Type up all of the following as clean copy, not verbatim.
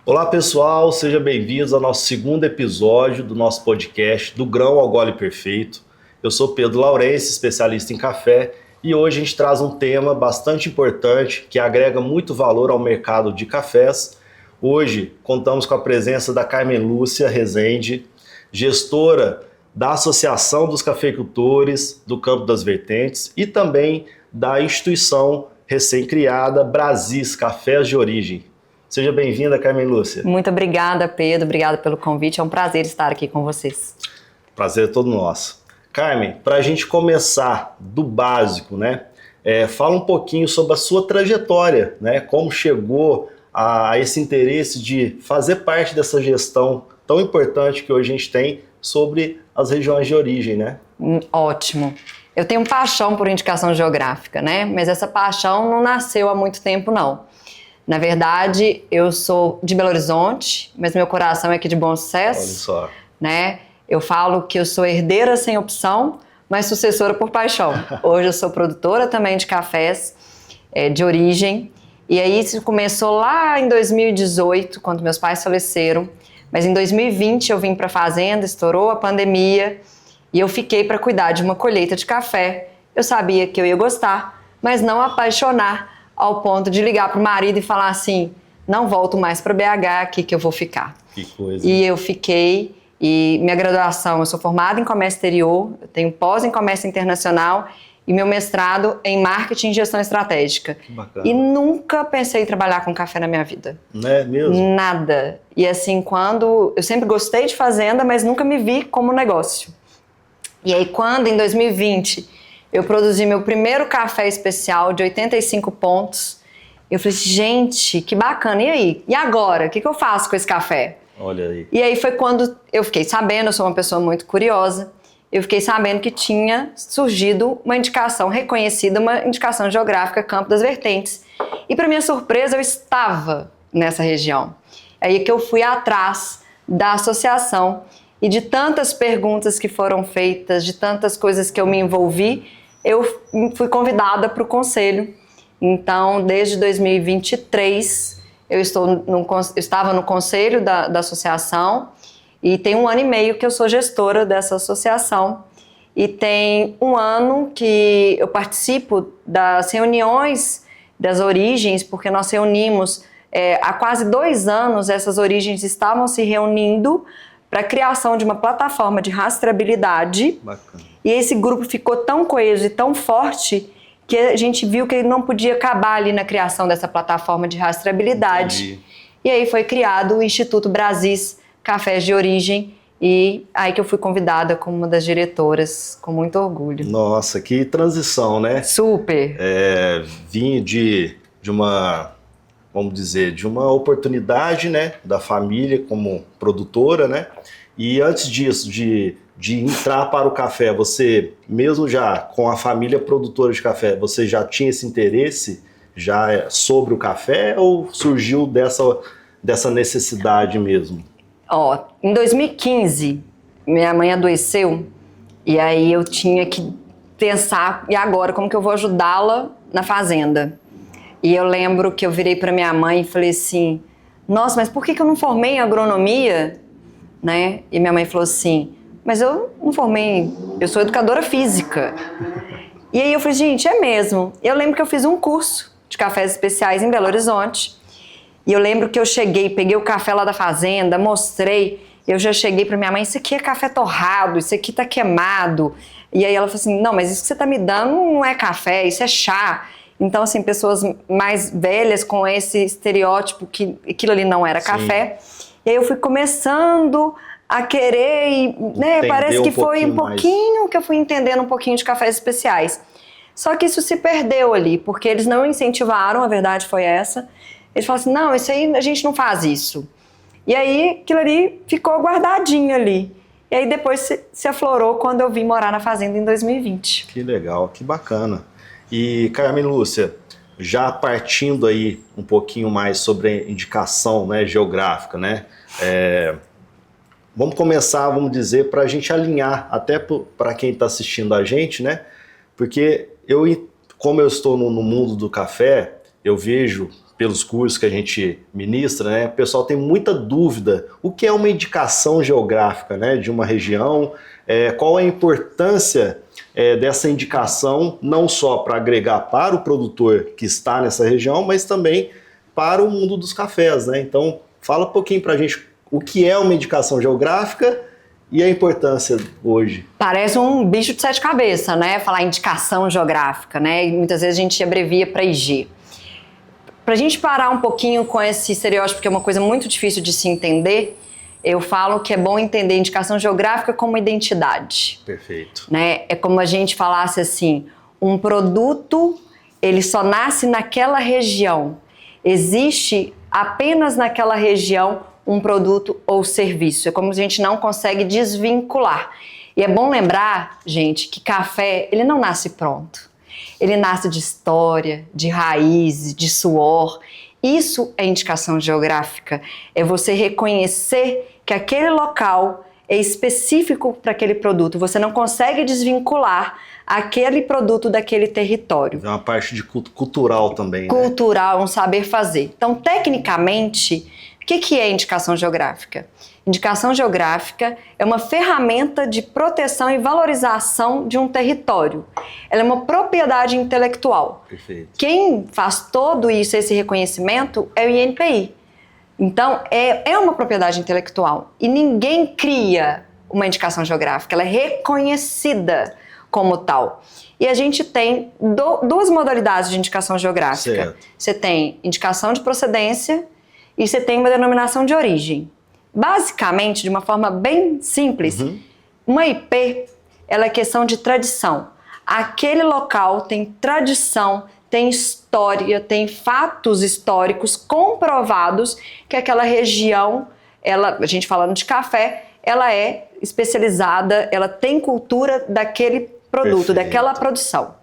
Olá pessoal, sejam bem-vindos ao nosso segundo episódio do nosso podcast Do Grão ao Gole Perfeito. Eu sou Pedro Laurence, especialista em café, e hoje a gente traz um tema bastante importante que agrega muito valor ao mercado de cafés. Hoje contamos com a presença da Carmen Lúcia Rezende, gestora da Associação dos Cafeicultores do Campo das Vertentes e também da instituição recém-criada Brasis Cafés de Origem. Seja bem-vinda, Carmen Lúcia. Muito obrigada, Pedro. Obrigada pelo convite. É um prazer estar aqui com vocês. Prazer é todo nosso. Carmen, para a gente começar do básico, né? Fala um pouquinho sobre a sua trajetória, né? Como chegou a esse interesse de fazer parte dessa gestão tão importante que hoje a gente tem sobre as regiões de origem, né? Ótimo. Eu tenho paixão por indicação geográfica, né? Mas essa paixão não nasceu há muito tempo, não. Na verdade, eu sou de Belo Horizonte, mas meu coração é aqui de Bom Sucesso. Olha só. Né? Eu falo que eu sou herdeira sem opção, mas sucessora por paixão. Hoje eu sou produtora também de cafés de origem. E aí isso começou lá em 2018, quando meus pais faleceram. Mas em 2020 eu vim para a fazenda, estourou a pandemia e eu fiquei para cuidar de uma colheita de café. Eu sabia que eu ia gostar, mas não apaixonar ao ponto de ligar para o marido e falar assim, não volto mais para BH, aqui que eu vou ficar. Que coisa. E eu fiquei, e minha graduação, eu sou formada em comércio exterior, eu tenho pós em comércio internacional e meu mestrado em marketing e gestão estratégica. Que bacana. E nunca pensei em trabalhar com café na minha vida. Não é mesmo? Nada. E assim, eu sempre gostei de fazenda, mas nunca me vi como negócio. E aí quando, em 2020... eu produzi meu primeiro café especial de 85 pontos. Eu falei, gente, que bacana. E aí? E agora? O que eu faço com esse café? Olha aí. E aí foi quando eu fiquei sabendo, eu sou uma pessoa muito curiosa, eu fiquei sabendo que tinha surgido uma indicação reconhecida, uma indicação geográfica Campo das Vertentes. E para minha surpresa, eu estava nessa região. Aí que eu fui atrás da associação e de tantas perguntas que foram feitas, de tantas coisas que eu me envolvi, eu fui convidada para o conselho. Então, desde 2023, eu estava no conselho da associação e tem 1 ano e meio que eu sou gestora dessa associação. E tem 1 ano que eu participo das reuniões das origens, porque nós reunimos, há quase 2 anos, essas origens estavam se reunindo para a criação de uma plataforma de rastreabilidade. Bacana. E esse grupo ficou tão coeso e tão forte que a gente viu que ele não podia acabar ali na criação dessa plataforma de rastreabilidade. Entendi. E aí foi criado o Instituto Brasis Cafés de Origem e aí que eu fui convidada como uma das diretoras, com muito orgulho. Nossa, que transição, né? Super! Vim de uma, vamos dizer, de uma oportunidade, né, da família como produtora, né? E antes disso, de entrar para o café, você, mesmo já com a família produtora de café, você já tinha esse interesse já sobre o café ou surgiu dessa necessidade mesmo? Em 2015, minha mãe adoeceu e aí eu tinha que pensar, e agora, como que eu vou ajudá-la na fazenda? E eu lembro que eu virei para minha mãe e falei assim, nossa, mas por que eu não formei em agronomia? Né? E minha mãe falou assim, mas eu não formei, eu sou educadora física. E aí eu falei, gente, é mesmo. Eu lembro que eu fiz um curso de cafés especiais em Belo Horizonte. E eu lembro que eu cheguei, peguei o café lá da fazenda, mostrei. Eu já cheguei para minha mãe, isso aqui é café torrado, isso aqui tá queimado. E aí ela falou assim, não, mas isso que você tá me dando não é café, isso é chá. Então, assim, pessoas mais velhas com esse estereótipo que aquilo ali não era café. E aí eu fui começando a querer, e, né, parece que foi um pouquinho que eu fui entendendo um pouquinho de cafés especiais. Só que isso se perdeu ali, porque eles não incentivaram, a verdade foi essa. Eles falaram assim, não, isso aí a gente não faz isso. E aí aquilo ali ficou guardadinho ali. E aí depois se aflorou quando eu vim morar na fazenda em 2020. Que legal, que bacana. E Carmen Lúcia, já partindo aí um pouquinho mais sobre a indicação, né, geográfica, né? Vamos começar, vamos dizer, para a gente alinhar, até para quem está assistindo a gente, né? Porque como eu estou no mundo do café, eu vejo pelos cursos que a gente ministra, né, o pessoal tem muita dúvida. O que é uma indicação geográfica, né, de uma região? Qual a importância dessa indicação, não só para agregar para o produtor que está nessa região, mas também para o mundo dos cafés, né? Então, fala um pouquinho para a gente o que é uma indicação geográfica e a importância hoje. Parece um bicho de sete cabeças, né? Falar indicação geográfica, né? E muitas vezes a gente abrevia para IG. Para a gente parar um pouquinho com esse estereótipo, que é uma coisa muito difícil de se entender, eu falo que é bom entender indicação geográfica como identidade. Perfeito. Né? É como a gente falasse assim, um produto, ele só nasce naquela região. Existe apenas naquela região um produto ou serviço. É como a gente não consegue desvincular. E é bom lembrar, gente, que café, ele não nasce pronto. Ele nasce de história, de raízes, de suor. Isso é indicação geográfica. É você reconhecer que aquele local é específico para aquele produto. Você não consegue desvincular aquele produto daquele território. É uma parte de cultural também, cultural, um saber fazer. Então, tecnicamente, o que é indicação geográfica? Indicação geográfica é uma ferramenta de proteção e valorização de um território. Ela é uma propriedade intelectual. Perfeito. Quem faz todo isso, esse reconhecimento, é o INPI. Então, é uma propriedade intelectual. E ninguém cria uma indicação geográfica, ela é reconhecida como tal. E a gente tem duas modalidades de indicação geográfica. Certo. Você tem indicação de procedência e você tem uma denominação de origem. Basicamente, de uma forma bem simples, uma IP, ela é questão de tradição. Aquele local tem tradição, tem história, tem fatos históricos comprovados que aquela região, a gente falando de café, ela é especializada, ela tem cultura daquele produto, Perfeito. daquela produção.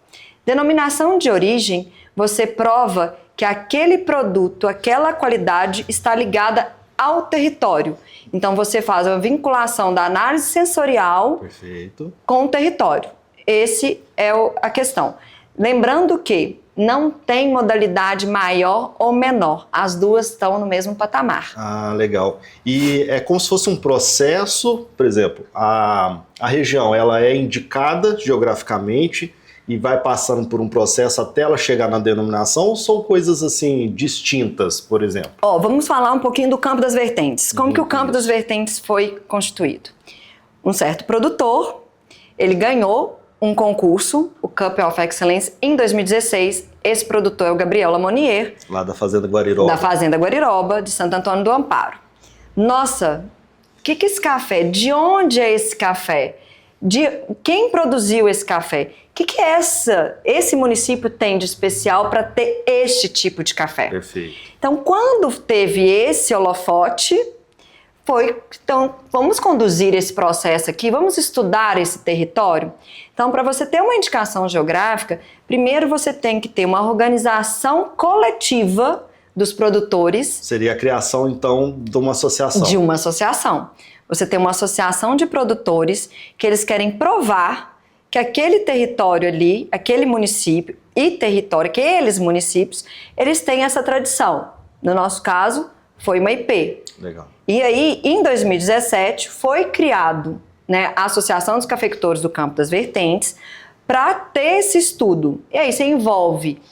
Denominação de origem, você prova que aquele produto, aquela qualidade está ligada ao território. Então você faz uma vinculação da análise sensorial Perfeito. com o território. Esse é a questão. Lembrando que não tem modalidade maior ou menor. As duas estão no mesmo patamar. Ah, legal. E é como se fosse um processo, por exemplo, a região ela é indicada geograficamente e vai passando por um processo até ela chegar na denominação, ou são coisas assim distintas, por exemplo? Vamos falar um pouquinho do campo das vertentes. Como que o campo das vertentes foi constituído? Um certo produtor, ele ganhou um concurso, o Cup of Excellence, em 2016. Esse produtor é o Gabriel Lamonier. Lá da Fazenda Guariroba. Da Fazenda Guariroba, de Santo Antônio do Amparo. Nossa, o que é esse café? De onde é esse café? De quem produziu esse café? O que esse município tem de especial para ter este tipo de café? Perfeito. Então, quando teve esse holofote, então, vamos conduzir esse processo aqui, vamos estudar esse território. Então, para você ter uma indicação geográfica, primeiro você tem que ter uma organização coletiva dos produtores. Seria a criação, então, de uma associação. De uma associação. Você tem uma associação de produtores que eles querem provar que aquele território ali, aquele município e território, aqueles municípios, eles têm essa tradição. No nosso caso, foi uma IP. Legal. E aí, em 2017, foi criado, né, a Associação dos Cafeicultores do Campo das Vertentes para ter esse estudo. E aí você envolve,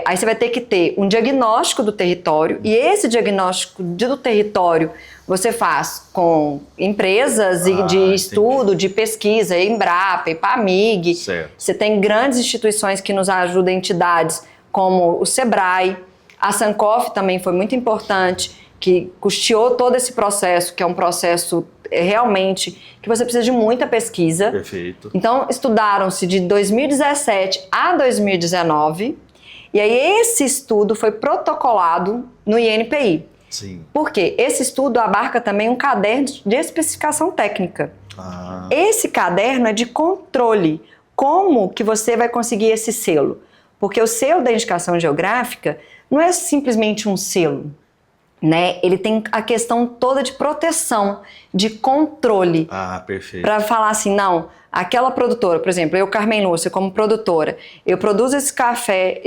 aí você vai ter que ter um diagnóstico do território, e esse diagnóstico do território você faz com empresas de estudo, de pesquisa, Embrapa, Epamig. Certo. Você tem grandes instituições que nos ajudam, entidades como o Sebrae. A Sancoff também foi muito importante, que custeou todo esse processo, que é um processo realmente que você precisa de muita pesquisa. Perfeito. Então, estudaram-se de 2017 a 2019, e aí esse estudo foi protocolado no INPI. Sim. Porque esse estudo abarca também um caderno de especificação técnica. Esse caderno é de controle. Como que você vai conseguir esse selo? Porque o selo da indicação geográfica não é simplesmente um selo, né? Ele tem a questão toda de proteção, de controle. Perfeito. Para falar assim, não, aquela produtora, por exemplo, eu, Carmen Lúcia, como produtora, eu produzo esse café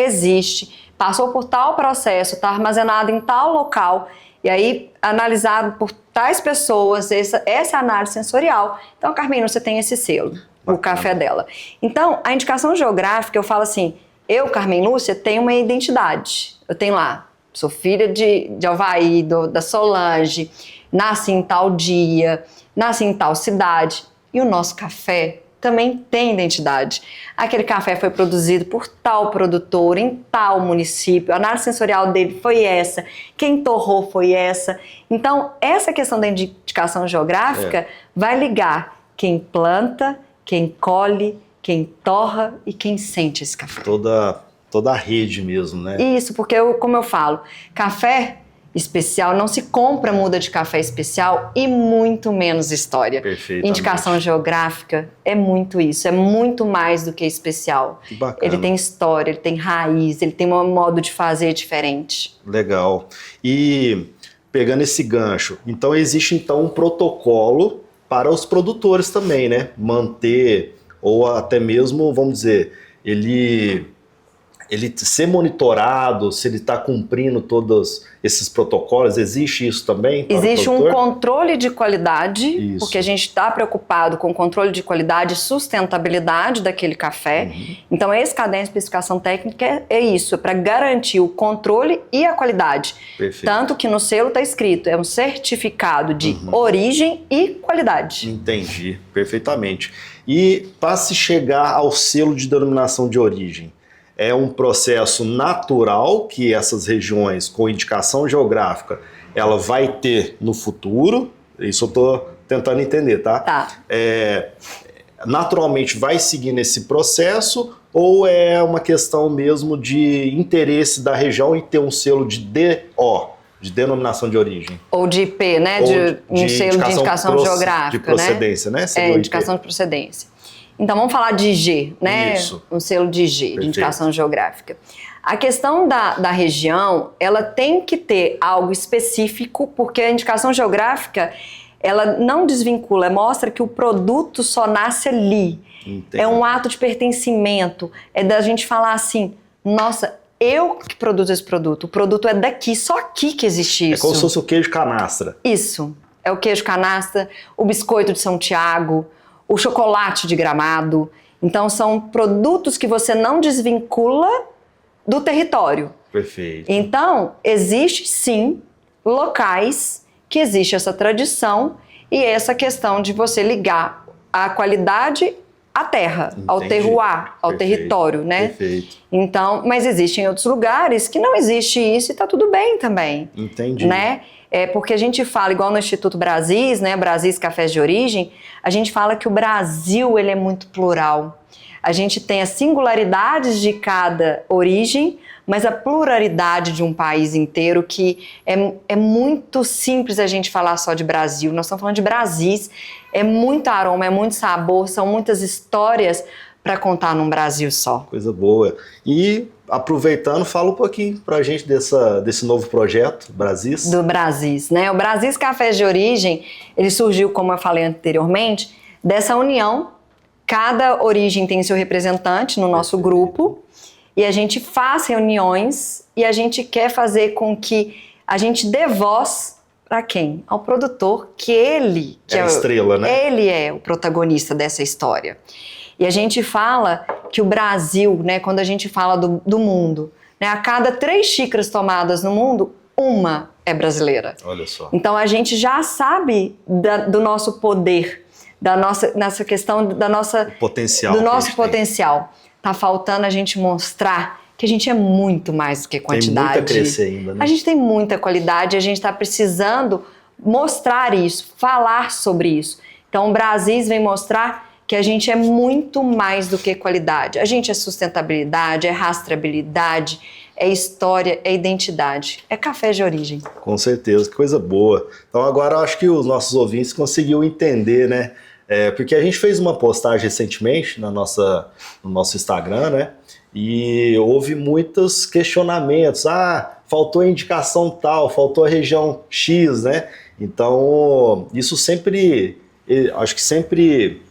existe, passou por tal processo, está armazenado em tal local, e aí analisado por tais pessoas, essa é a análise sensorial. Então, Carmen Lúcia tem esse selo, o café dela. Então, a indicação geográfica, eu falo assim, eu, Carmen Lúcia, tenho uma identidade. Eu tenho lá, sou filha de Alvaí, da Solange, nasci em tal dia, nasci em tal cidade. E o nosso café também tem identidade. Aquele café foi produzido por tal produtor, em tal município, a análise sensorial dele foi essa, quem torrou foi essa. Então, essa questão da indicação geográfica vai ligar quem planta, quem colhe, quem torra e quem sente esse café. Toda a rede mesmo, né? Isso, porque, como eu falo, café especial não se compra muda de café especial e muito menos história. Perfeitamente. Indicação geográfica é muito isso, é muito mais do que especial. Que bacana. Ele tem história, ele tem raiz, ele tem um modo de fazer diferente. Legal. E pegando esse gancho, então existe um protocolo para os produtores também, né? Manter, ou até mesmo, vamos dizer, ele ser monitorado, se ele está cumprindo todos esses protocolos, existe isso também? Existe um controle de qualidade, Isso. porque a gente está preocupado com o controle de qualidade e sustentabilidade daquele café. Então, esse caderno de especificação técnica é isso, é para garantir o controle e a qualidade. Perfeito. Tanto que no selo está escrito, é um certificado de origem e qualidade. Entendi, perfeitamente. E para se chegar ao selo de denominação de origem, é um processo natural que essas regiões com indicação geográfica ela vai ter no futuro? Isso eu estou tentando entender, tá? Tá. Naturalmente vai seguir nesse processo ou é uma questão mesmo de interesse da região em ter um selo de DO, de denominação de origem? Ou de IP, né? Um selo de indicação geográfica, de procedência, né? Indicação de procedência. Então, vamos falar de IG, né? Isso. Um selo de IG, Perfeito. de indicação geográfica. A questão da região, ela tem que ter algo específico, porque a indicação geográfica, ela não desvincula, mostra que o produto só nasce ali. Entendi. É um ato de pertencimento, é da gente falar assim, nossa, eu que produzo esse produto, o produto é daqui, só aqui que existe isso. É como se fosse o queijo canastra. Isso, é o queijo canastra, o biscoito de São Tiago, o chocolate de Gramado. Então, são produtos que você não desvincula do território. Perfeito. Então, existe sim locais que existe essa tradição e essa questão de você ligar a qualidade à terra, ao terroir, ao território, né? Perfeito. Então, mas existem outros lugares que não existe isso e tá tudo bem também. Entendi. Né? Porque a gente fala, igual no Instituto Brasis, né, Brasis Cafés de Origem, a gente fala que o Brasil ele é muito plural. A gente tem as singularidades de cada origem, mas a pluralidade de um país inteiro que é muito simples a gente falar só de Brasil. Nós estamos falando de Brasis, é muito aroma, é muito sabor, são muitas histórias para contar num Brasil só. Coisa boa. E aproveitando, fala um pouquinho pra gente desse novo projeto, Brasis. Do Brasis, né? O Brasis Cafés de Origem, ele surgiu, como eu falei anteriormente, dessa união. Cada origem tem seu representante no nosso grupo e a gente faz reuniões e a gente quer fazer com que a gente dê voz para quem? Ao produtor, que ele... É a estrela, né? Ele é o protagonista dessa história. E a gente fala que o Brasil, né, quando a gente fala do mundo, né, a cada 3 xícaras tomadas no mundo, uma é brasileira. Olha só. Então a gente já sabe do nosso poder, nessa questão da nossa... Potencial. Do nosso potencial. Tá faltando a gente mostrar que a gente é muito mais do que quantidade. Tem muito a crescer ainda, né? A gente tem muita qualidade, a gente está precisando mostrar isso, falar sobre isso. Então o Brasis vem mostrar que a gente é muito mais do que qualidade. A gente é sustentabilidade, é rastreabilidade, é história, é identidade. É café de origem. Com certeza, que coisa boa. Então agora eu acho que os nossos ouvintes conseguiram entender, né? Porque a gente fez uma postagem recentemente no nosso Instagram, né? E houve muitos questionamentos. Faltou a indicação tal, faltou a região X, né? Então, isso sempre, acho que sempre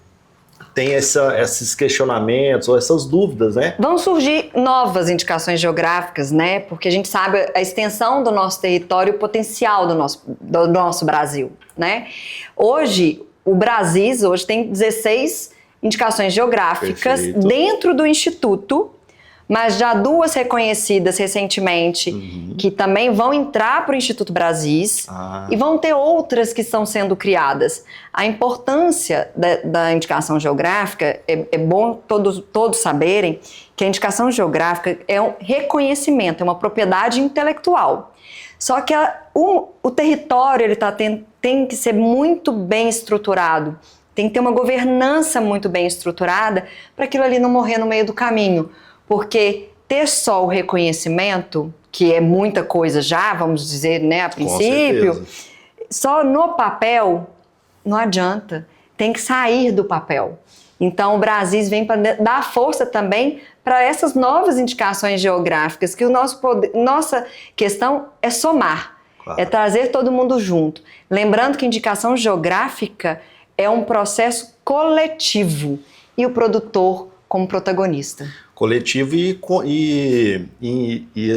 tem esses questionamentos ou essas dúvidas, né? Vão surgir novas indicações geográficas, né? Porque a gente sabe a extensão do nosso território, o potencial do nosso Brasil, né? Hoje, o Brasis tem 16 indicações geográficas dentro do Instituto, mas já 2 reconhecidas recentemente, que também vão entrar para o Instituto Brasis, e vão ter outras que estão sendo criadas. A importância da indicação geográfica, é bom todos saberem que a indicação geográfica é um reconhecimento, é uma propriedade intelectual. Só que o território tem que ser muito bem estruturado, tem que ter uma governança muito bem estruturada para aquilo ali não morrer no meio do caminho. Porque ter só o reconhecimento, que é muita coisa já, vamos dizer, né, a princípio, só no papel não adianta, tem que sair do papel. Então o Brasis vem para dar força também para essas novas indicações geográficas, que nossa questão é somar, é trazer todo mundo junto. Lembrando que indicação geográfica é um processo coletivo e o produtor como protagonista. Coletivo e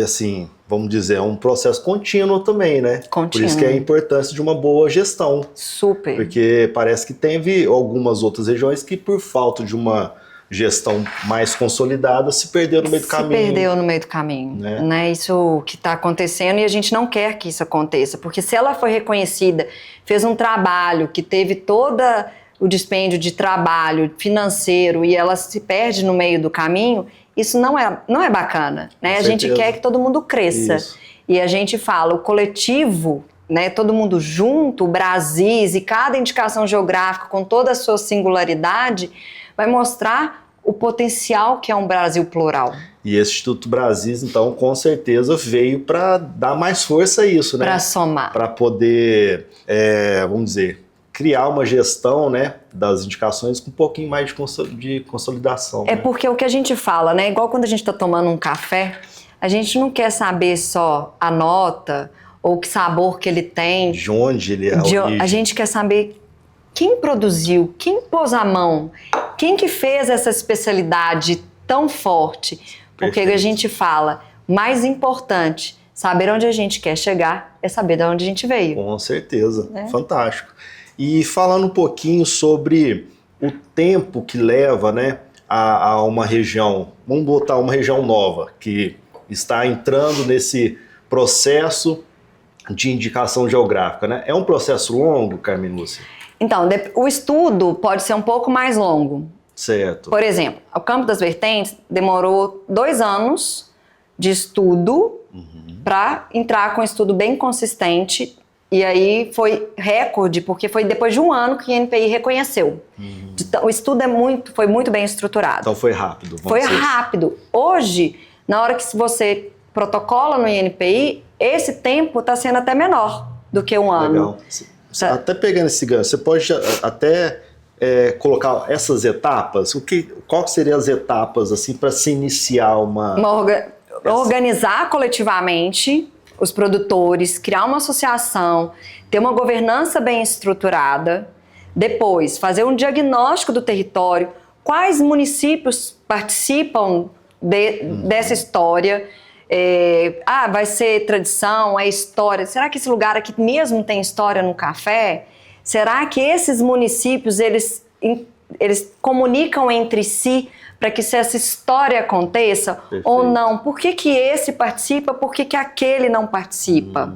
assim, vamos dizer, é um processo contínuo também, né? Contínuo. Por isso que é a importância de uma boa gestão. Super. Porque parece que teve algumas outras regiões que, por falta de uma gestão mais consolidada, se perderam no meio do caminho. Se perdeu no meio do caminho, né? Isso que está acontecendo, e a gente não quer que isso aconteça, porque se ela foi reconhecida, fez um trabalho que teve toda o dispêndio de trabalho financeiro e ela se perde no meio do caminho, isso não é bacana, né? A gente quer que todo mundo cresça. Isso. E a gente fala, o coletivo, né, todo mundo junto, o Brasis e cada indicação geográfica com toda a sua singularidade, vai mostrar o potencial que é um Brasil plural. E esse Instituto Brasis, então, com certeza veio para dar mais força a isso, né? Para somar. Para poder, vamos dizer, criar uma gestão, né, das indicações com um pouquinho mais de consolidação. É, né? Porque o que a gente fala, né, igual quando a gente está tomando um café, a gente não quer saber só a nota ou que sabor que ele tem. De onde ele é a gente quer saber quem produziu, quem pôs a mão, quem que fez essa especialidade tão forte. Porque Perfeito. A gente fala, mais importante, saber onde a gente quer chegar é saber de onde a gente veio. Com certeza, fantástico. E falando um pouquinho sobre o tempo que leva, né, a uma região, vamos botar uma região nova, que está entrando nesse processo de indicação geográfica, né? É um processo longo, Carmen Lúcia? Então, o estudo pode ser um pouco mais longo. Certo. Por exemplo, o Campo das Vertentes demorou 2 anos de estudo para entrar com um estudo bem consistente. E aí foi recorde, porque foi depois de 1 ano que o INPI reconheceu. Então, o estudo foi muito bem estruturado. Então foi rápido. Foi rápido. Hoje, na hora que você protocola no INPI, esse tempo está sendo até menor do que 1 ano. Legal. Até pegando esse gancho, você pode até colocar essas etapas? Qual seriam as etapas assim para se iniciar organizar coletivamente os produtores, criar uma associação, ter uma governança bem estruturada, depois fazer um diagnóstico do território, quais municípios participam dessa história, vai ser tradição, é história, será que esse lugar aqui mesmo tem história no café? Será que esses municípios, eles comunicam entre si para que essa história aconteça? Perfeito. Ou não? Por que esse participa, por que aquele não participa?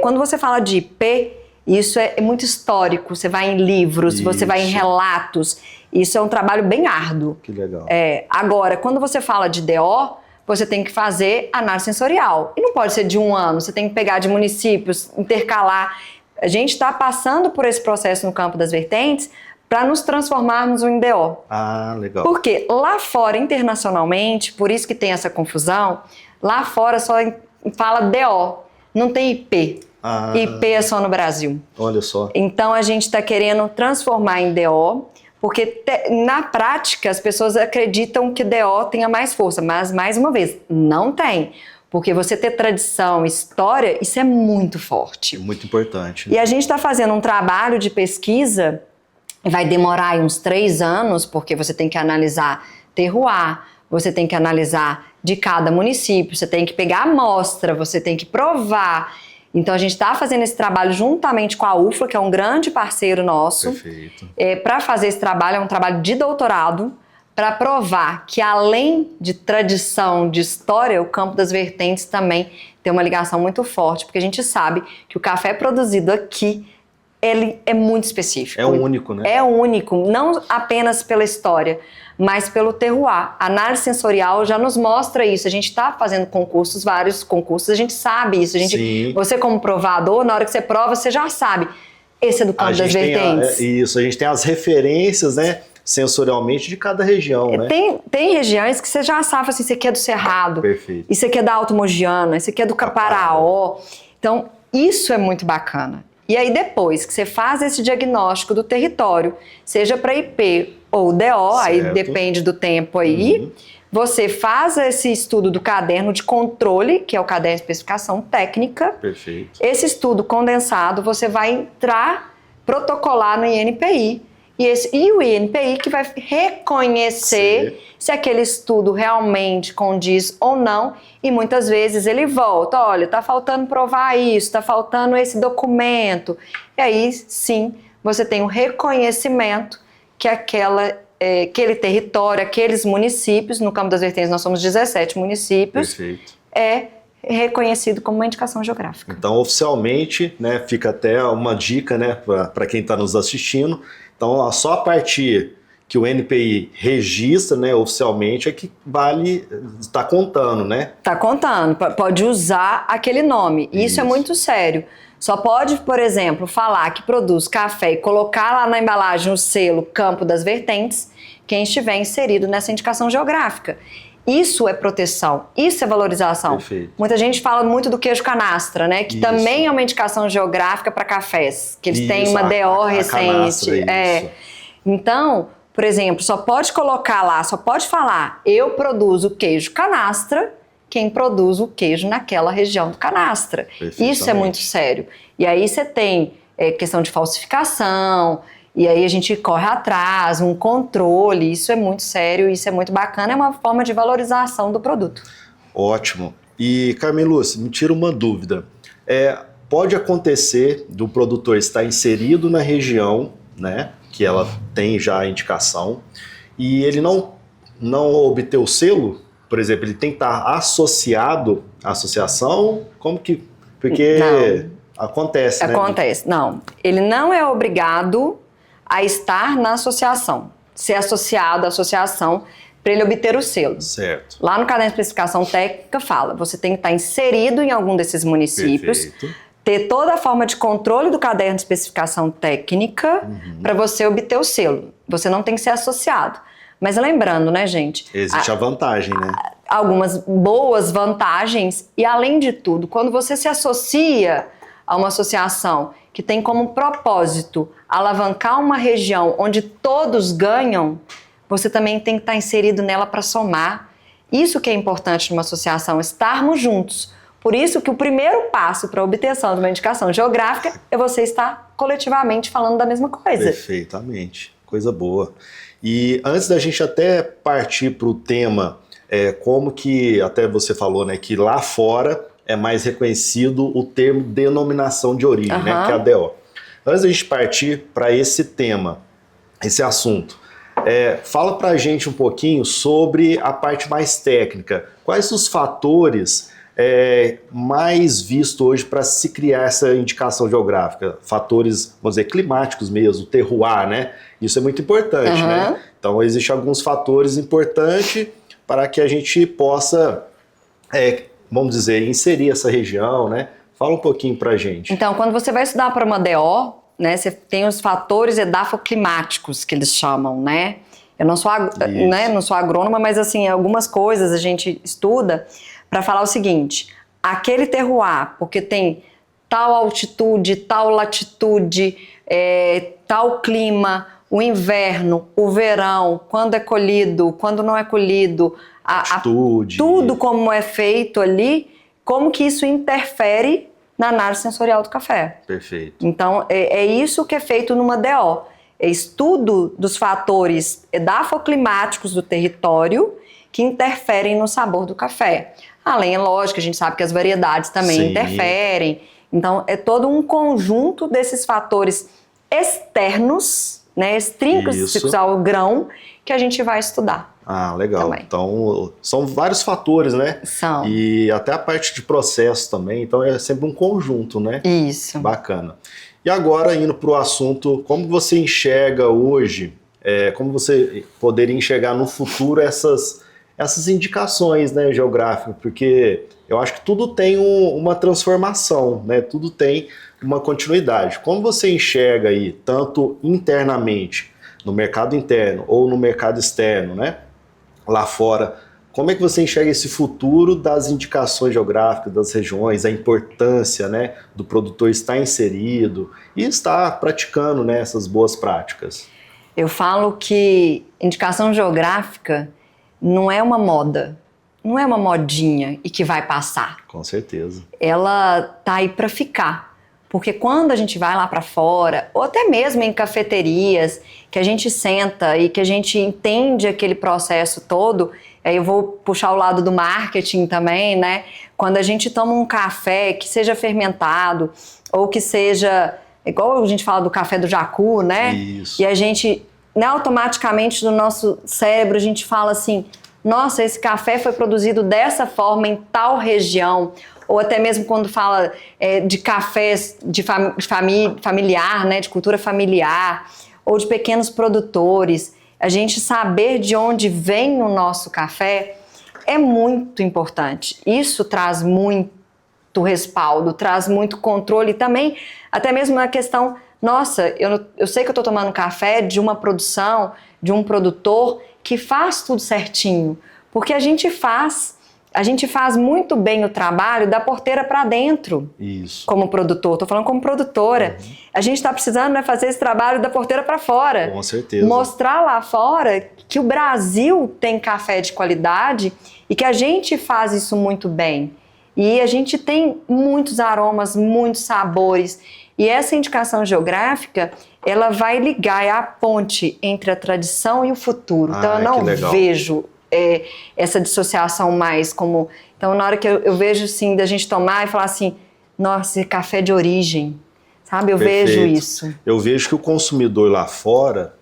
Quando você fala de IP, isso é muito histórico, você vai em livros, você vai em relatos, isso é um trabalho bem árduo. Que legal. Agora, quando você fala de DO, você tem que fazer análise sensorial. E não pode ser de 1 ano, você tem que pegar de municípios, intercalar. A gente está passando por esse processo no Campo das Vertentes para nos transformarmos em DO. Ah, legal. Porque lá fora, internacionalmente, por isso que tem essa confusão, lá fora só fala DO, não tem IP. IP é só no Brasil. Olha só. Então a gente está querendo transformar em DO, porque na prática as pessoas acreditam que DO tenha mais força, mas mais uma vez, não tem. Porque você ter tradição, história, isso é muito forte. É muito importante. E a gente está fazendo um trabalho de pesquisa vai demorar aí uns 3 anos, porque você tem que analisar terroir, você tem que analisar de cada município, você tem que pegar a amostra, você tem que provar. Então a gente está fazendo esse trabalho juntamente com a UFLA, que é um grande parceiro nosso. Perfeito. Para fazer esse trabalho, é um trabalho de doutorado, para provar que além de tradição, de história, o Campo das Vertentes também tem uma ligação muito forte, porque a gente sabe que o café produzido aqui, ele é muito específico. É único, né? É único, não apenas pela história, mas pelo terroir. A análise sensorial já nos mostra isso. A gente está fazendo concursos, vários concursos, a gente sabe isso. Você como provador, na hora que você prova, você já sabe. Esse é do Campo das Vertentes. Isso, a gente tem as referências, né, sensorialmente de cada região, né? Tem regiões que você já sabe, assim, isso aqui é do Cerrado, Perfeito. Isso aqui é da Alto Mogiana, isso aqui é do Caparaó. Então, isso é muito bacana. E aí, depois que você faz esse diagnóstico do território, seja para IP ou DO, certo. Aí depende do tempo aí, você faz esse estudo do caderno de controle, que é o caderno de especificação técnica. Perfeito. Esse estudo condensado, você vai protocolar no INPI. E o INPI que vai reconhecer se aquele estudo realmente condiz ou não, e muitas vezes ele volta, olha, está faltando provar isso, está faltando esse documento, e aí sim você tem um reconhecimento que aquele território, aqueles municípios, no Campo das Vertentes nós somos 17 municípios, perfeito. É reconhecido como uma indicação geográfica. Então, oficialmente, né, fica até uma dica, né, para quem está nos assistindo. Então, só a partir que o NPI registra, né, oficialmente, é que vale, está contando, né? Está contando, pode usar aquele nome. Isso é muito sério. Só pode, por exemplo, falar que produz café e colocar lá na embalagem o selo Campo das Vertentes, quem estiver inserido nessa indicação geográfica. Isso é proteção, isso é valorização. Perfeito. Muita gente fala muito do queijo canastra, né? Que também é uma indicação geográfica para cafés, que eles têm uma DO recente. Então, por exemplo, só pode colocar lá, só pode falar, eu produzo queijo canastra, quem produz o queijo naquela região do canastra. Isso é muito sério. E aí você tem questão de falsificação, e aí a gente corre atrás, um controle, isso é muito sério, isso é muito bacana, é uma forma de valorização do produto. Ótimo. E, Carmelúcia, me tira uma dúvida. Pode acontecer do produtor estar inserido na região, né, que ela tem já a indicação, e ele não obter o selo, por exemplo, ele tem que estar associado à associação, como que... Porque acontece, né? Acontece, não. Ele não é obrigado a estar na associação, ser associado à associação para ele obter o selo. Certo. Lá no caderno de especificação técnica fala, você tem que estar inserido em algum desses municípios, ter toda a forma de controle do caderno de especificação técnica para você obter o selo. Você não tem que ser associado. Mas lembrando, né, gente? Existe a vantagem, né? Algumas boas vantagens e, além de tudo, quando você se associa a uma associação que tem como propósito alavancar uma região onde todos ganham, você também tem que estar inserido nela para somar. Isso que é importante numa associação, estarmos juntos. Por isso que o primeiro passo para a obtenção de uma indicação geográfica é você estar coletivamente falando da mesma coisa. Perfeitamente, coisa boa. E antes da gente até partir para o tema, como que, até você falou, né, que lá fora é mais reconhecido o termo denominação de origem, né, que é a DO. Antes da gente partir para esse tema, esse assunto, fala para a gente um pouquinho sobre a parte mais técnica. Quais os fatores mais vistos hoje para se criar essa indicação geográfica? Fatores, vamos dizer, climáticos mesmo, terroir, né? Isso é muito importante, né? Então, existem alguns fatores importantes para que a gente possa, vamos dizer, inserir essa região, né? Fala um pouquinho para a gente. Então, quando você vai estudar para uma DO, né, você tem os fatores edafoclimáticos, que eles chamam, né? Eu não sou, não sou agrônoma, mas assim, algumas coisas a gente estuda para falar o seguinte, aquele terroir, porque tem tal altitude, tal latitude, tal clima, o inverno, o verão, quando é colhido, quando não é colhido, tudo como é feito ali, como que isso interfere na análise sensorial do café. Perfeito. Então, é isso que é feito numa DO. estudo dos fatores edafoclimáticos do território que interferem no sabor do café. Além, é lógico, a gente sabe que as variedades também interferem. Então, é todo um conjunto desses fatores externos, né, extrínsecos ao grão, que a gente vai estudar. Ah, legal. Também. Então, são vários fatores, né? São. E até a parte de processo também, então é sempre um conjunto, né? Isso. Bacana. E agora, indo para o assunto, como você enxerga hoje, como você poderia enxergar no futuro essas indicações, né, geográficas? Porque eu acho que tudo tem uma transformação, né? Tudo tem uma continuidade. Como você enxerga aí, tanto internamente, no mercado interno ou no mercado externo, né? Lá fora, como é que você enxerga esse futuro das indicações geográficas, das regiões, a importância, né, do produtor estar inserido e estar praticando, né, essas boas práticas? Eu falo que indicação geográfica não é uma moda, não é uma modinha e que vai passar. Com certeza. Ela tá aí para ficar. Porque quando a gente vai lá para fora, ou até mesmo em cafeterias, que a gente senta e que a gente entende aquele processo todo, aí eu vou puxar o lado do marketing também, né? Quando a gente toma um café que seja fermentado, ou que seja, igual a gente fala do café do Jacu, né? Isso. E a gente, né, automaticamente no nosso cérebro, a gente fala assim, nossa, esse café foi produzido dessa forma em tal região. Ou até mesmo quando fala de cafés de familiar, né, de cultura familiar, ou de pequenos produtores, a gente saber de onde vem o nosso café é muito importante. Isso traz muito respaldo, traz muito controle também, até mesmo na questão, nossa, eu sei que eu estou tomando café de uma produção, de um produtor que faz tudo certinho, porque a gente faz muito bem o trabalho da porteira para dentro. Isso. Como produtor, estou falando como produtora. Uhum. A gente está precisando, né, fazer esse trabalho da porteira para fora. Com certeza. Mostrar lá fora que o Brasil tem café de qualidade e que a gente faz isso muito bem. E a gente tem muitos aromas, muitos sabores. E essa indicação geográfica, ela vai ligar, é a ponte entre a tradição e o futuro. Então eu não vejo essa dissociação mais como... Então na hora que eu vejo assim, da gente tomar e falar assim, nossa, esse café de origem, sabe? Eu vejo isso. Eu vejo que o consumidor lá fora,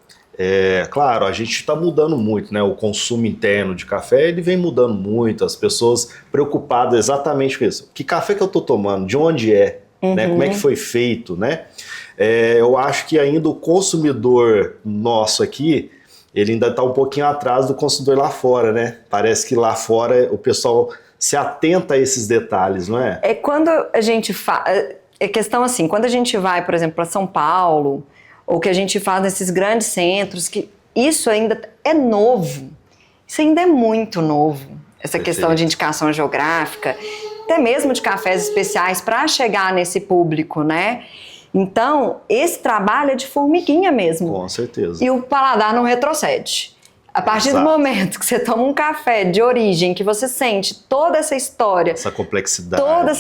claro, a gente está mudando muito, né? O consumo interno de café, ele vem mudando muito, as pessoas preocupadas exatamente com isso. Que café que eu estou tomando? De onde é? Uhum. Né? Como é que foi feito, né? Eu acho que ainda o consumidor nosso aqui, ele ainda está um pouquinho atrás do consumidor lá fora, né? Parece que lá fora o pessoal se atenta a esses detalhes, não é? É quando a gente faz... É questão assim, quando a gente vai, por exemplo, para São Paulo, ou que a gente faz nesses grandes centros, que isso ainda é novo. Isso ainda é muito novo. Essa questão de indicação geográfica, até mesmo de cafés especiais para chegar nesse público, né? Então, esse trabalho é de formiguinha mesmo. Com certeza. E o paladar não retrocede. A partir do momento que você toma um café de origem, que você sente toda essa história, essa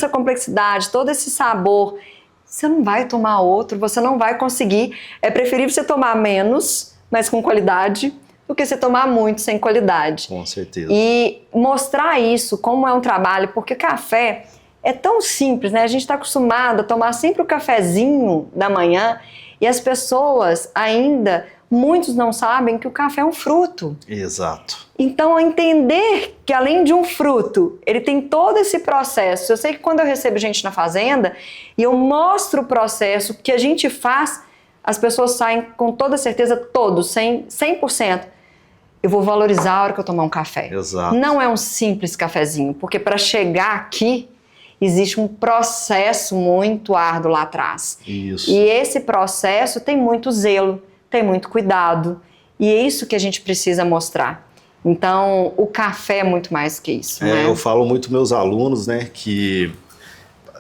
complexidade, todo esse sabor, você não vai tomar outro, você não vai conseguir. É preferível você tomar menos, mas com qualidade, do que você tomar muito sem qualidade. Com certeza. E mostrar isso, como é um trabalho, porque café é tão simples, né? A gente está acostumado a tomar sempre o cafezinho da manhã e as pessoas ainda, muitos não sabem que o café é um fruto. Exato. Então, entender que além de um fruto, ele tem todo esse processo. Eu sei que quando eu recebo gente na fazenda e eu mostro o processo que a gente faz, as pessoas saem com toda certeza, todos, 100%. Eu vou valorizar a hora que eu tomar um café. Exato. Não é um simples cafezinho, porque para chegar aqui, existe um processo muito árduo lá atrás. Isso. E esse processo tem muito zelo, tem muito cuidado. E é isso que a gente precisa mostrar. Então, o café é muito mais que isso, né? Eu falo muito meus alunos, né, que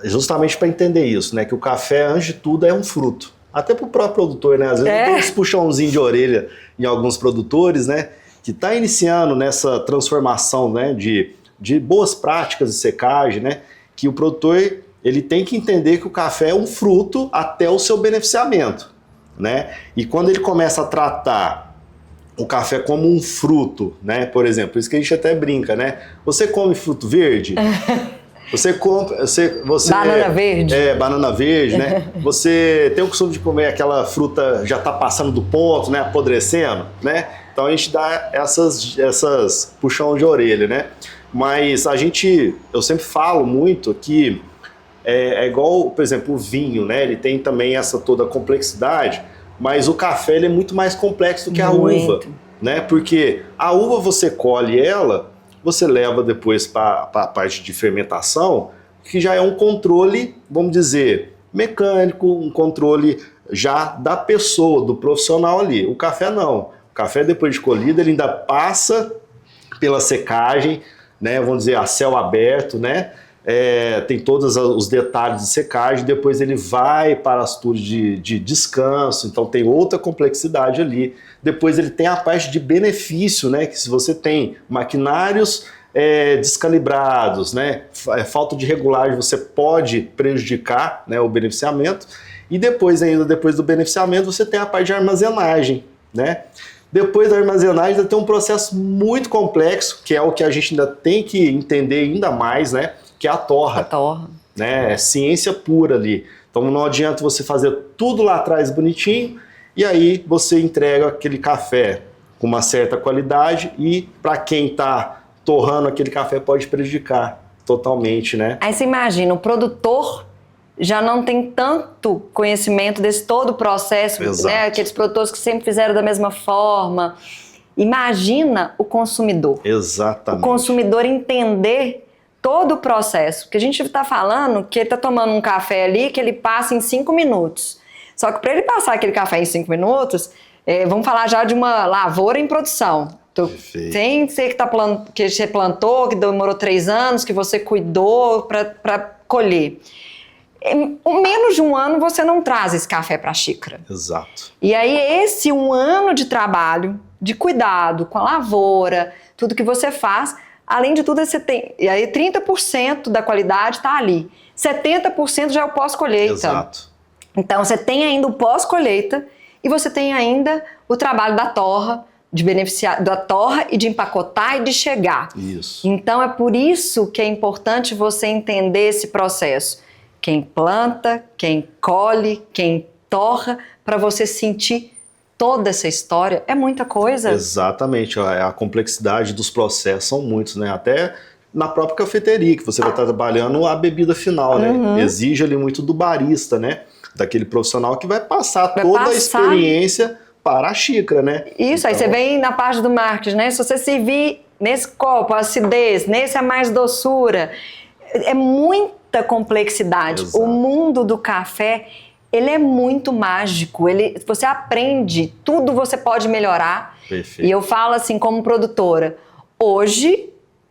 justamente para entender isso, né, que o café, antes de tudo, é um fruto. Até para o próprio produtor, né? Às vezes tem esse puxãozinho de orelha em alguns produtores, né, que está iniciando nessa transformação, né, de boas práticas de secagem, né, que o produtor ele tem que entender que o café é um fruto até o seu beneficiamento. né? E quando ele começa a tratar o café como um fruto, né? Por exemplo, isso que a gente até brinca, né? Você come fruto verde? Você compra, banana verde. Banana verde, né? Você tem o costume de comer aquela fruta já tá passando do ponto, né? Apodrecendo, né? Então a gente dá essas puxão de orelha, né? Mas eu sempre falo muito que é igual, por exemplo, o vinho, né? Ele tem também essa toda complexidade, mas o café ele é muito mais complexo do que a uva, né? Porque a uva você colhe ela, você leva depois para a parte de fermentação, que já é um controle, vamos dizer, mecânico, um controle já da pessoa, do profissional ali. O café não. O café, depois de colhido, ele ainda passa pela secagem, né? Vamos dizer, a céu aberto, né? Tem todos os detalhes de secagem, depois ele vai para as tours de descanso, então tem outra complexidade ali. Depois ele tem a parte de benefício, né? Que se você tem maquinários descalibrados, né? Falta de regulagem, você pode prejudicar, né, o beneficiamento. E depois do beneficiamento, você tem a parte de armazenagem, né? Depois da armazenagem ainda tem um processo muito complexo, que é o que a gente ainda tem que entender ainda mais, né? Que é a torra. Né? É ciência pura ali. Então não adianta você fazer tudo lá atrás bonitinho e aí você entrega aquele café com uma certa qualidade e para quem está torrando aquele café pode prejudicar totalmente, né? Aí você imagina, o produtor já não tem tanto conhecimento desse todo o processo, né? Aqueles produtores que sempre fizeram da mesma forma. Imagina o consumidor. Exatamente. O consumidor entender todo o processo. Porque a gente está falando que ele está tomando um café ali que ele passa em 5 minutos. Só que para ele passar aquele café em 5 minutos, vamos falar já de uma lavoura em produção. Sem ser que você plantou, que demorou 3 anos, que você cuidou para colher. Em menos de 1 ano você não traz esse café para a xícara. Exato. E aí esse 1 ano de trabalho, de cuidado com a lavoura, tudo que você faz, além de tudo você tem, e aí 30% da qualidade está ali, 70% já é o pós-colheita. Exato. Então você tem ainda o pós-colheita e você tem ainda o trabalho da torra, de beneficiar da torra e de empacotar e de chegar. Isso. Então é por isso que é importante você entender esse processo. Quem planta, quem colhe, quem torra, para você sentir toda essa história, é muita coisa. Exatamente, a complexidade dos processos são muitos, né? Até na própria cafeteria, que você vai estar trabalhando a bebida final, né? Exige ali muito do barista, né? Daquele profissional que vai passar a experiência para a xícara, né? Isso, então... aí você vem na parte do marketing, né? Se você servir nesse copo, acidez, nesse é mais doçura, é muita complexidade. Exato. O mundo do café, ele é muito mágico, você aprende, tudo você pode melhorar. Perfeito. E eu falo assim, como produtora, hoje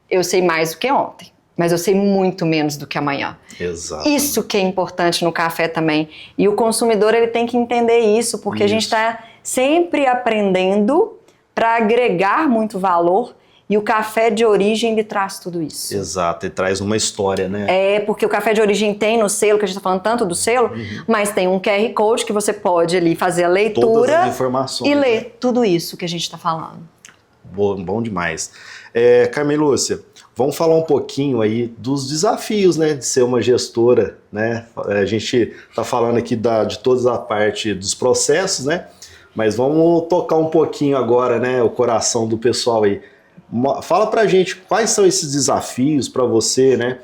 eu sei mais do que ontem, mas eu sei muito menos do que amanhã. Exato. Isso que é importante no café também. E o consumidor ele tem que entender isso, porque a gente está sempre aprendendo para agregar muito valor. E o café de origem, ele traz tudo isso. Exato, ele traz uma história, né? Porque o café de origem tem no selo, que a gente está falando tanto do selo, mas tem um QR Code que você pode ali fazer a leitura todas as informações, e ler tudo isso que a gente está falando. Bom demais. Carmelúcia, vamos falar um pouquinho aí dos desafios, né, de ser uma gestora, né? A gente está falando aqui de toda a parte dos processos, né? Mas vamos tocar um pouquinho agora, né, o coração do pessoal aí. Fala pra gente quais são esses desafios para você, né?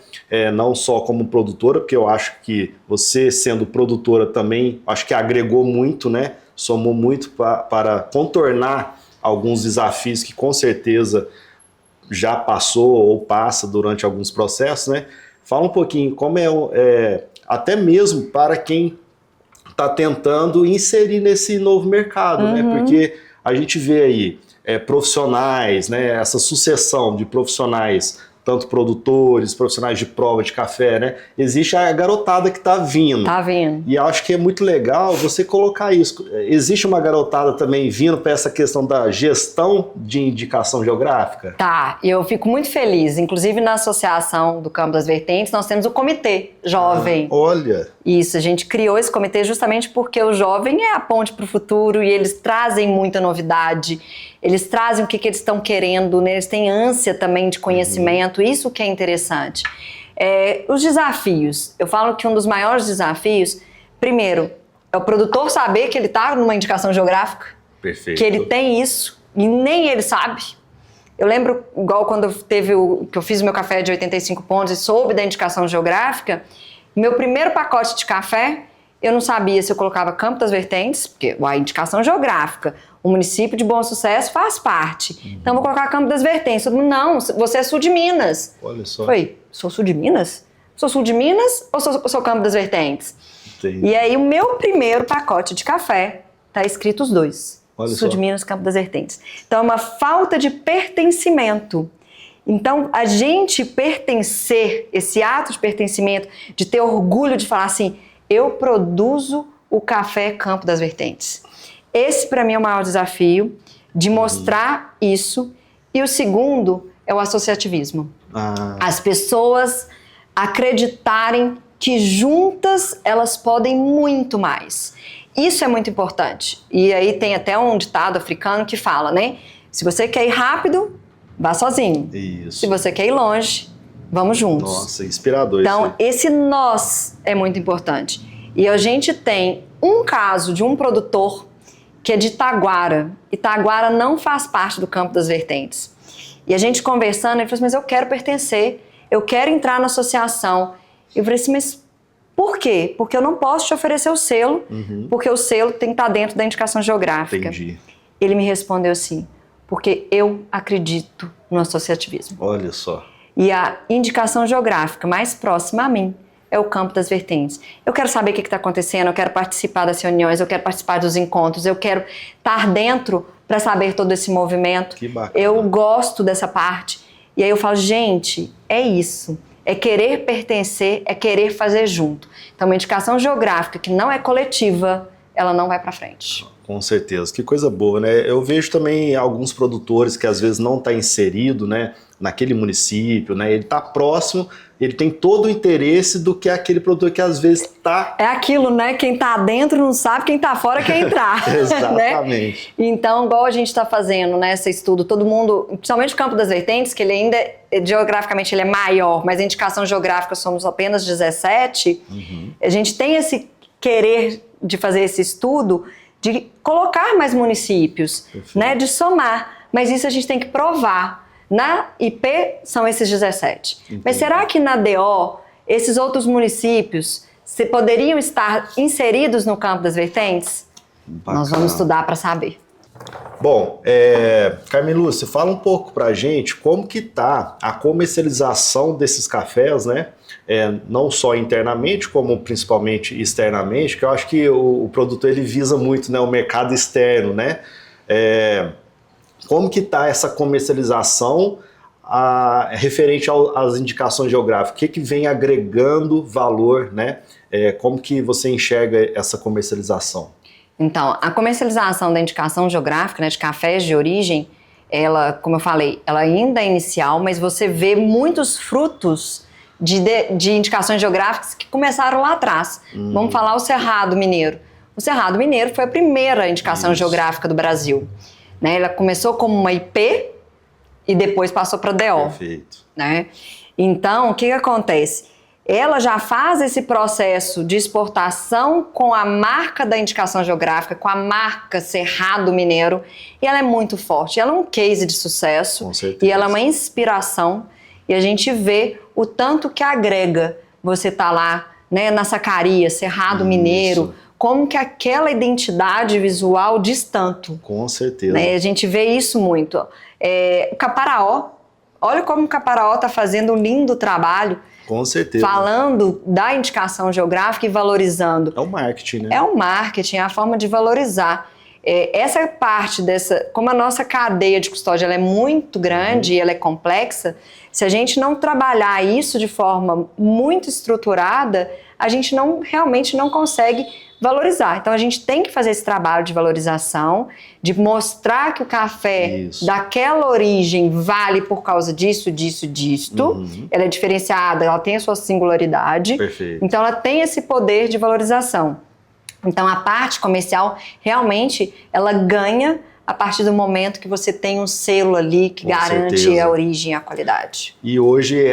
Não só como produtora, porque eu acho que você sendo produtora também, acho que agregou muito, né? Somou muito para contornar alguns desafios que com certeza já passou ou passa durante alguns processos, né? Fala um pouquinho como até mesmo para quem está tentando inserir nesse novo mercado, né? Porque a gente vê aí profissionais, né? Essa sucessão de profissionais tanto produtores, profissionais de prova de café, né? Existe a garotada que tá vindo. Tá vindo. E acho que é muito legal você colocar isso. Existe uma garotada também vindo para essa questão da gestão de indicação geográfica? Tá, e eu fico muito feliz. Inclusive na Associação do Campo das Vertentes, nós temos o Comitê Jovem. Olha! Isso, a gente criou esse comitê justamente porque o jovem é a ponte para o futuro e eles trazem muita novidade, eles trazem o que eles estão querendo, né? Eles têm ânsia também de conhecimento, isso que é interessante. Os desafios, eu falo que um dos maiores desafios, primeiro, é o produtor saber que ele está numa indicação geográfica, Perfeito. que ele tem isso e nem ele sabe. Eu lembro, igual quando que eu fiz o meu café de 85 pontos e soube da indicação geográfica, meu primeiro pacote de café, eu não sabia se eu colocava Campo das Vertentes, porque a indicação geográfica, o município de Bom Sucesso faz parte. Então, eu vou colocar Campo das Vertentes. Todo mundo, não, você é sul de Minas. Olha só. Foi, sou sul de Minas? Sou sul de Minas ou sou Campo das Vertentes? Entendi. E aí, o meu primeiro pacote de café, tá escrito os dois. Olha sul só. de Minas, Campo das Vertentes. Então, é uma falta de pertencimento. Então, a gente pertencer, esse ato de pertencimento, de ter orgulho de falar assim, eu produzo o café Campo das Vertentes. Esse, para mim, é o maior desafio, de mostrar isso. E o segundo é o associativismo. As pessoas acreditarem que juntas elas podem muito mais. Isso é muito importante. E aí tem até um ditado africano que fala, né? Se você quer ir rápido, vá sozinho. Isso. Se você quer ir longe, vamos juntos. Nossa, inspirador Então, isso aí. esse nós é muito importante. E a gente tem um caso de um produtor que é de Itaguara. Itaguara não faz parte do Campo das Vertentes. E a gente conversando, ele falou assim, mas eu quero pertencer, eu quero entrar na associação. Eu falei assim, mas por quê? Porque eu não posso te oferecer o selo, porque o selo tem que estar dentro da indicação geográfica. Entendi. Ele me respondeu assim, porque eu acredito no associativismo. Olha só. E a indicação geográfica mais próxima a mim é o Campo das Vertentes. Eu quero saber o que está acontecendo, eu quero participar das reuniões, eu quero participar dos encontros, eu quero estar dentro para saber todo esse movimento. Que bacana. Eu gosto dessa parte. E aí eu falo, gente, é isso. É querer pertencer, é querer fazer junto. Então, uma indicação geográfica que não é coletiva, ela não vai para frente. Com certeza, que coisa boa, né? Eu vejo também alguns produtores que às vezes não está inserido, né, naquele município, né? Ele está próximo, ele tem todo o interesse do que aquele produtor que às vezes está... É aquilo, né? Quem tá dentro não sabe, quem tá fora quer entrar. Exatamente. Né? Então, igual a gente está fazendo, né, esse estudo, todo mundo, principalmente o Campo das Vertentes, que ele ainda, geograficamente, ele é maior, mas a indicação geográfica somos apenas 17, a gente tem esse querer de fazer esse estudo, de colocar mais municípios, né, de somar, mas isso a gente tem que provar. Na IP são esses 17. Entendi. Mas será que na DO, esses outros municípios poderiam estar inseridos no Campo das Vertentes? Bacana. Nós vamos estudar para saber. Bom, Carmen Lúcia, fala um pouco pra gente como que tá a comercialização desses cafés, né? Não só internamente, como principalmente externamente, que eu acho que o produtor ele visa muito, né, o mercado externo, né? Como que está essa comercialização referente às indicações geográficas? O que vem agregando valor, né? Como que você enxerga essa comercialização? Então, a comercialização da indicação geográfica, né, de cafés de origem, ela, como eu falei, ela ainda é inicial, mas você vê muitos frutos de indicações geográficas que começaram lá atrás. Vamos falar o Cerrado Mineiro. O Cerrado Mineiro foi a primeira indicação geográfica do Brasil. Né? Ela começou como uma IP e depois passou para DO. Perfeito. Né? Então, o que acontece? Ela já faz esse processo de exportação com a marca da indicação geográfica, com a marca Cerrado Mineiro, e ela é muito forte. Ela é um case de sucesso, com certeza. E ela é uma inspiração, e a gente vê o tanto que agrega você tá lá, né, na Sacaria, Cerrado Mineiro, como que aquela identidade visual diz tanto. Com certeza. Né? A gente vê isso muito. O Caparaó, olha como o Caparaó está fazendo um lindo trabalho. Com certeza. Falando da indicação geográfica e valorizando. É o marketing, né? É o marketing, é a forma de valorizar. Essa parte como a nossa cadeia de custódia ela é muito grande e ela é complexa, se a gente não trabalhar isso de forma muito estruturada, a gente realmente não consegue valorizar. Então a gente tem que fazer esse trabalho de valorização, de mostrar que o café daquela origem vale por causa disso. Ela é diferenciada, ela tem a sua singularidade. Perfeito. Então ela tem esse poder de valorização. Então a parte comercial realmente ela ganha a partir do momento que você tem um selo ali que garante a origem e a qualidade. E hoje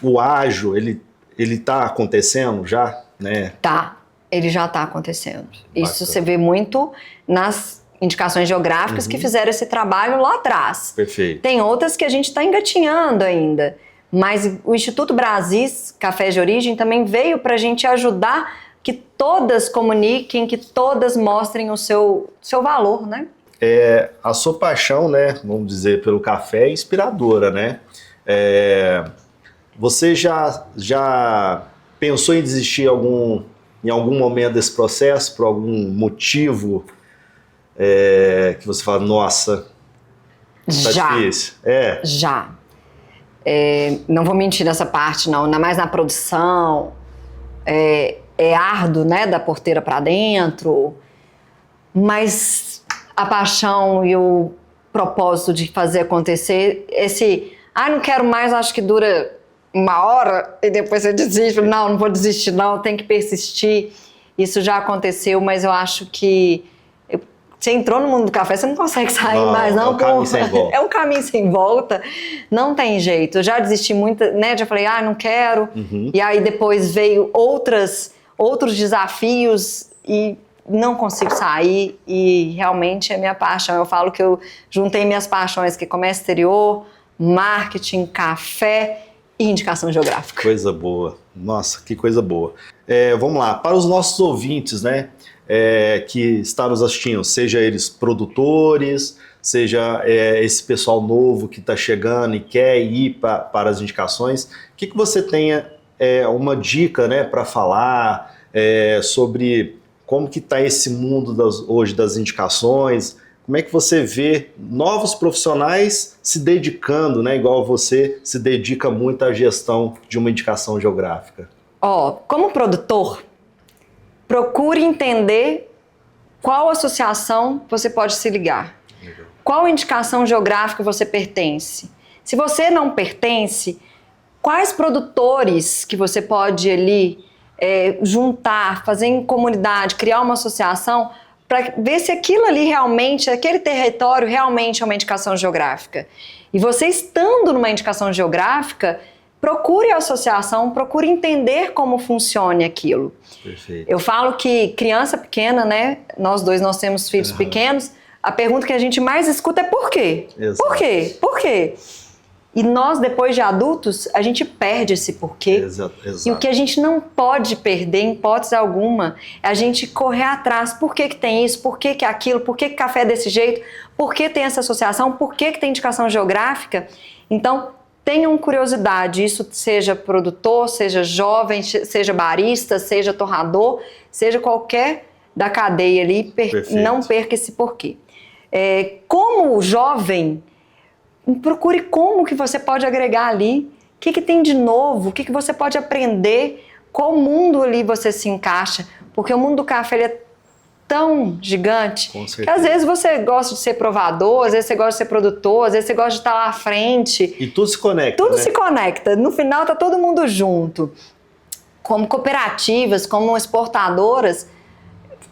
o ágio, ele está acontecendo já, né? Tá, ele já está acontecendo. Isso você vê muito nas indicações geográficas que fizeram esse trabalho lá atrás. Perfeito. Tem outras que a gente está engatinhando ainda, mas o Instituto Brasis Cafés de Origem também veio para a gente ajudar que todas comuniquem, que todas mostrem o seu valor, né? A sua paixão, né, vamos dizer, pelo café é inspiradora, né? Você já pensou em desistir em algum momento desse processo, por algum motivo que você fala, nossa, tá difícil? Já. Não vou mentir nessa parte, não. Ainda mais na produção. É árduo, né, da porteira para dentro, mas a paixão e o propósito de fazer acontecer, não quero mais, acho que dura 1 hora e depois você desiste. Não vou desistir não, tem que persistir. Isso já aconteceu, mas eu acho que você entrou no mundo do café, você não consegue sair mais, não. É um caminho sem volta. É um caminho sem volta, não tem jeito. Eu já desisti muito, né? Já falei, não quero. E aí depois veio outros desafios e não consigo sair. E realmente é minha paixão. Eu falo que eu juntei minhas paixões, que é comércio exterior, marketing, café e indicação geográfica. Coisa boa. Nossa, que coisa boa. Vamos lá, para os nossos ouvintes, né? Que está nos assistindo, seja eles produtores, seja esse pessoal novo que está chegando e quer ir para as indicações, o que você tenha uma dica, né, para falar sobre como que está esse mundo hoje das indicações, como é que você vê novos profissionais se dedicando, né, igual você se dedica muito à gestão de uma indicação geográfica? Como produtor, procure entender qual associação você pode se ligar. Legal. Qual indicação geográfica você pertence. Se você não pertence, quais produtores que você pode ali juntar, fazer em comunidade, criar uma associação para ver se aquilo ali realmente, aquele território realmente é uma indicação geográfica. E você estando numa indicação geográfica, procure a associação, procure entender como funciona aquilo. Perfeito. Eu falo que criança pequena, né? Nós temos filhos pequenos, a pergunta que a gente mais escuta é por quê? Exato. Por quê? Por quê? E nós, depois de adultos, a gente perde esse porquê. Exato. E o que a gente não pode perder, em hipótese alguma, é a gente correr atrás. Por que tem isso? Por que é aquilo? Por que café é desse jeito? Por que tem essa associação? Por que tem indicação geográfica? Então, tenham curiosidade, isso seja produtor, seja jovem, seja barista, seja torrador, seja qualquer da cadeia ali, não perca esse porquê. Como jovem, procure como que você pode agregar ali, o que tem de novo, o que você pode aprender, qual mundo ali você se encaixa, porque o mundo do café ele é tão gigante que às vezes você gosta de ser provador, às vezes você gosta de ser produtor, às vezes você gosta de estar lá à frente. E tudo se conecta, Tudo né? se conecta. No final tá todo mundo junto. Como cooperativas, como exportadoras,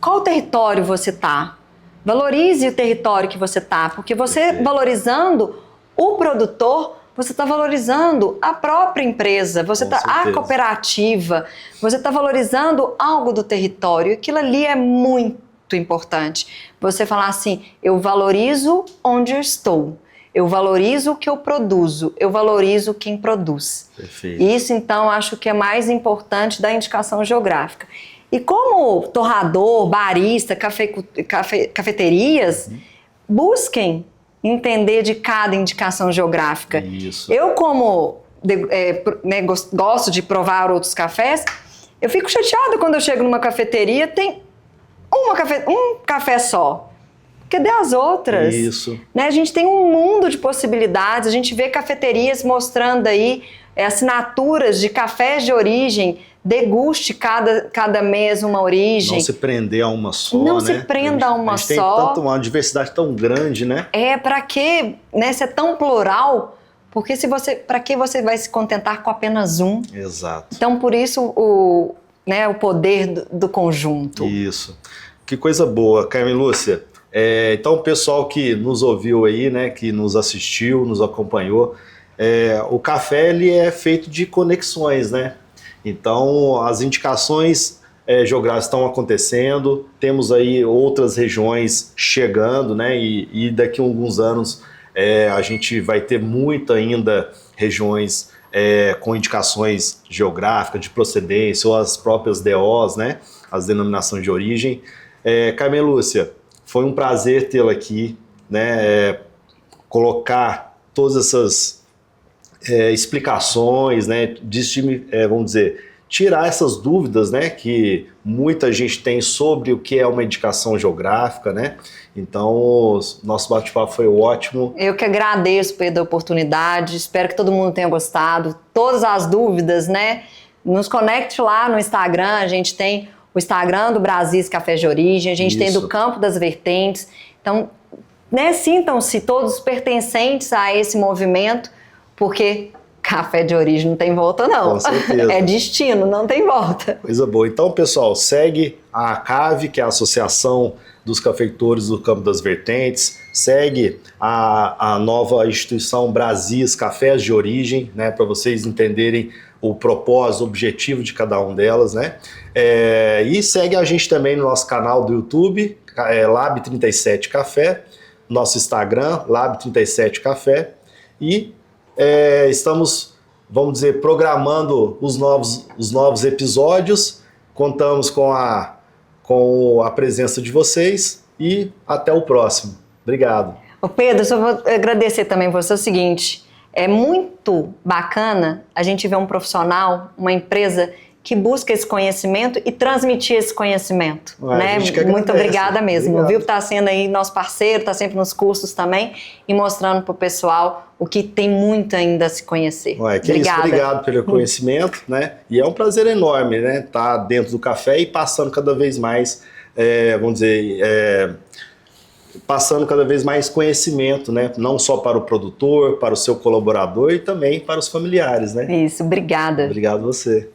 qual território você tá? Valorize o território que você tá, porque você valorizando o produtor, você está valorizando a própria empresa, a cooperativa, você está valorizando algo do território. Aquilo ali é muito importante. Você falar assim, eu valorizo onde eu estou, eu valorizo o que eu produzo, eu valorizo quem produz. Perfeito. Isso, então, acho que é mais importante da indicação geográfica. E como torrador, barista, cafeterias, busquem entender de cada indicação geográfica. Isso. Eu, como gosto de provar outros cafés, eu fico chateada quando eu chego numa cafeteria, tem um café só. cadê as outras? Isso. Né? A gente tem um mundo de possibilidades, a gente vê cafeterias mostrando aí assinaturas de cafés de origem, deguste cada mês uma origem. Não se prender a uma só, Não né? se prenda a uma só. A gente só. tem uma diversidade tão grande, né? Pra quê? Né? Se é tão plural, porque para que você vai se contentar com apenas um? Exato. Então, por isso, o poder do conjunto. Isso. Que coisa boa, Carmen Lúcia. Então, o pessoal que nos ouviu aí, né, que nos assistiu, nos acompanhou, o café ele é feito de conexões, né? Então, as indicações geográficas estão acontecendo, temos aí outras regiões chegando, né? E daqui a alguns anos a gente vai ter muito ainda regiões com indicações geográficas de procedência ou as próprias DOs, né? As denominações de origem. Carmen Lúcia, foi um prazer tê-la aqui, né? Colocar todas essas explicações, né? Vamos dizer, tirar essas dúvidas, né? Que muita gente tem sobre o que é uma indicação geográfica, né? Então, nosso bate-papo foi ótimo. Eu que agradeço, Pedro, a oportunidade. Espero que todo mundo tenha gostado. Todas as dúvidas, né? Nos conecte lá no Instagram. A gente tem o Instagram do Brasis Café de Origem. A gente tem do Campo das Vertentes. Então, né, sintam-se todos pertencentes a esse movimento, porque café de origem não tem volta, não. Com certeza. É destino, não tem volta. Coisa boa. Então, pessoal, segue a ACAV, que é a Associação dos Cafeicultores do Campo das Vertentes, segue a nova instituição Brasis Cafés de Origem, né, para vocês entenderem o propósito, o objetivo de cada uma delas, né? E segue a gente também no nosso canal do YouTube, Lab37 Café, nosso Instagram, Lab37 Café, e estamos, vamos dizer, programando os novos episódios. Contamos com a presença de vocês e até o próximo. Obrigado. Ô Pedro, só vou agradecer também você o seguinte, é muito bacana a gente ver um profissional, uma empresa que busca esse conhecimento e transmitir esse conhecimento, né? Muito obrigada mesmo, obrigado. Viu? Tá sendo aí nosso parceiro, tá sempre nos cursos também e mostrando pro pessoal o que tem muito ainda a se conhecer. Obrigado pelo conhecimento, né? E é um prazer enorme, né? Tá dentro do café e passando cada vez mais, vamos dizer, passando cada vez mais conhecimento, né? Não só para o produtor, para o seu colaborador e também para os familiares, né? Isso, obrigada. Obrigado você.